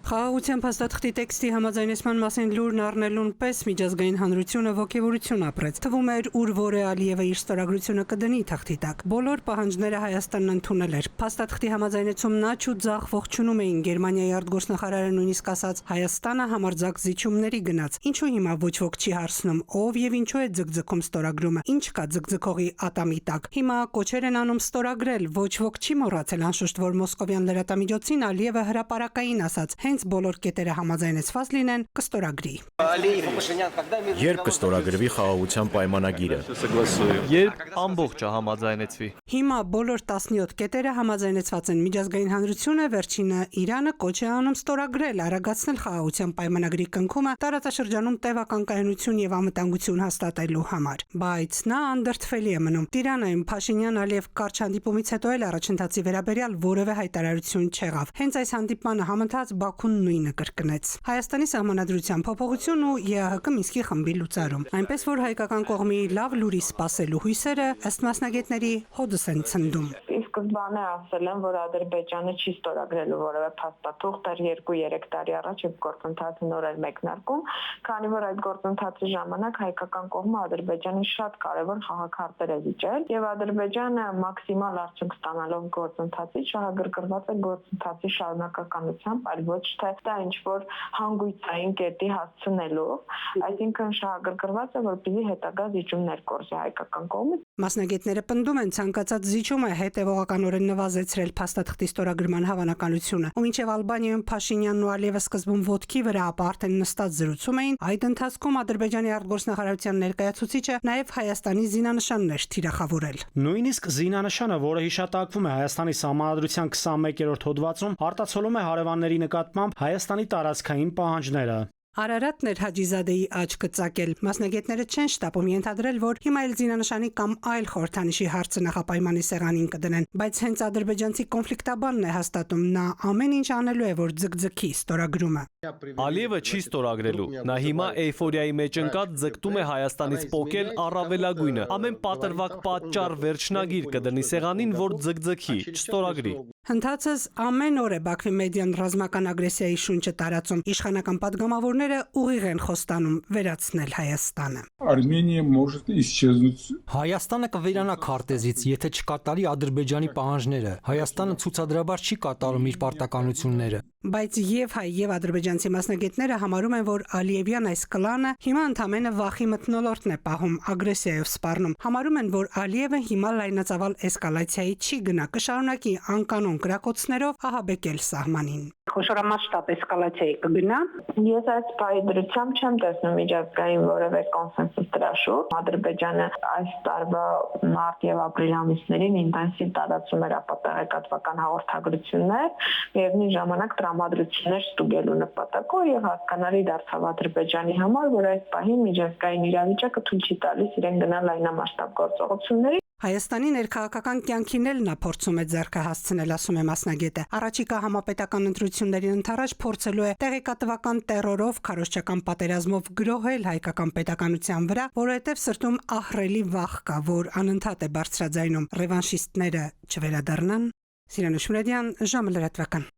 Խաղաղության փաստաթղթի տեքստի համաձայնեցման մասին լուրն առնելուն պես միջազգային հանրությունը ոգևորություն ապրեց։ Թվում էր, ուր որ Ալիևը իր ստորագրությունը կդնի թղթի տակ։ Բոլոր պահանջները Հայաստանն ընդունել էր։ Փաստաթղթի համաձայնեցումն աճ ու ձախ ողջունում էին Գերմանիայի արտգործնախարարը նույնիսկ ասաց Հայաստանը համարձակ զիջումների գնաց։ Ինչու հիմա ոչ ոք չի հարցնում ով եւ ինչու է ձգձգում ստորագրումը։ Ինչ կա ձգձգողի ատամի տակ։ Հիմա կոչեր են անում ստորագրել։ Ոչ ոք չի մոռացել անշուշտ, որ մոսկովյան լրատվամիջոցին Ալիևը հրապարակային ասաց հենց բոլոր կետերը համաձայնեցված լինեն կստորագրի։ Երբ կստորագրվի խաղաղության պայմանագիրը։ Երբ ամբողջը համաձայնեցվի։ Հիմա բոլոր 17 կետերը համաձայնեցված են։ Միջազգային հանրությունը վերջինը Իրանը կոչ է անում ստորագրել, արագացնել խաղաղության պայմանագրի կնքումը տարածաշրջանում տևական կայունություն եւ անվտանգություն հաստատելու համար։ Բայց նա անդրդվելի է մնում։ Տիրանայում Փաշինյան-Ալիև կարճ հանդիպումից հետո էլ առաջընթացի վերաբերյալ որևէ հայտարարություն չեղավ։ Հենց այս հանդիպմանը համընթաց Բաքուն նույնը կրկնեց։ Հայաստանի սահմանադրության փոփոխություն ու ԵԱՀԿ Մինսկի խմբի լուծարում։ Այնպես որ հայկական կողմի լավ լուրի սպասելու հույսերը ըստ մասնագետների հոդս են ցնդում։ Սկզբանե ասել են, որ Ադրբեջանը չի ստորագրելու որևէ փաստաթուղթ 2-3 տարի առաջ եւ գործընթացը նոր էր մեկնարկում, քանի որ այդ գործընթացի ժամանակ հայկական կողմը Ադրբեջանի շատ կարևոր խաղաքարտեր է վիճել եւ Ադրբեջանը մաքսիմալ արդյունք ստանալով գործընթացից շահագրգռված է գործընթացի շարունակականությամբ, այլ ոչ թե դա ինչ որ հանգույցային կետի հասցնելու, այսինքն շահագրգռված է որպեսզի հետագա զիջումներ կորզի հայկական կողմից։ Մասնագետները պնդում են ցանկացած զիջումը հետևողականորեն նվազեցրել փաստաթղթի ստորագրման հավանականությունը, ու մինչև Ալբանիայում Փաշինյանն ու Ալիևը սկզբում ոտքի վրա, ապա արդեն նստած զրուցում էին, այդ ընթացքում Ադրբեջանի արտգործնախարարության ներկայացուցիչը նաև Հայաստանի զինանշաններ թիրախավորել։ Նույնիսկ զինանշանը, որը հիշատակվում է Հայաստանի սահմանադրության 21-րդ հոդվածում, արտացոլում է հարևանների նկատմամբ Հայաստանի տարածքային պահանջները։ Արարատն էր Հաջիզադեի աչքը ծակել։ Մասնագետները չեն շտապում ենթադրել, որ հիմա էլ զինանշանի կամ այլ խորհրդանիշի հարցը նախապայմանի սեղանին կդնեն, բայց հենց ադրբեջանցի կոնֆլիկտաբանն է հաստատում, նա ամեն ինչ անելու է, որ ձգձգի ստորագրումը։ Ալիևը չի ստորագրելու։ Նա հիմա էյֆորիայի մեջ ընկած ձգտում է Հայաստանից պոկել առավելագույնը։ Ամեն պատրվակ պատճառ վերջնագիր կդնի սեղանին, որ ձգձգի, չստորագրի։ Հնդածս ամեն օր է Բաքվի մեդիան ռազմական ագրեսիայի շունչը տարածում։ Իշխանական падգամավորները ուղիղ են խոստանում վերացնել Հայաստանը։ Հայաստանը կվերանա քարտեզից, եթե չկատարի Ադրբեջանի պահանջները։ Հայաստանը ցուցադրաբար չի կատարում իր պարտականությունները։ Բայց եւ հայ եւ ադրբեջանցի մասնագետները համարում են, որ Ալիևյան այս կլանը հիմա ընդամենը վախի մթնոլորտն է պահում, ագրեսիայով սպառնում։ Համարում են, որ Ալիևը հիմա լայնածավալ էսկալացիայի չի գնա, կշարունակի անկանոն կրակոցներով ահաբեկել սահմանին։ Խոշորամասշտաբ էսկալացիայի կգնա։ Ես այս պայդրությամբ չեմ տեսնում միջազգային որևէ կոնսենսուս դրա շուրջ։ Ադրբեջանը այս տարվա մարտ եւ ապրիլ ամիսներին ինտենսիվ տարածում էր ապատեղեկատվական հաղորդագրություններ, միևնույն ժամանակ տրամադրություններ ստուգելու նպատակով եւ հասկանալի դարձավ Ադրբեջանի համար, որ այս պահին միջազգային իրավիճակը թույլ չի տալիս իրեն գնալ լայնամասշտաբ գործողությունների։ Հայաստանի ներքաղաքական կյանքին էլ նա փորձում է ձեռքը հասցնել, ասում է մասնագետը։ Առաջիկա համապետական ընտրություններին ընթരാճ փորձելու է տեղեկատվական տերորով, քարոզչական պատերազմով գրոհել հայկական պետականության վրա, որովհետև սրտում ահռելի վախ կա, որ անընդհատ է բարձրաձայնում ռևանշիստները չվերադառնան։ Սիրան Շմրեդյան, ժամը լրատվական։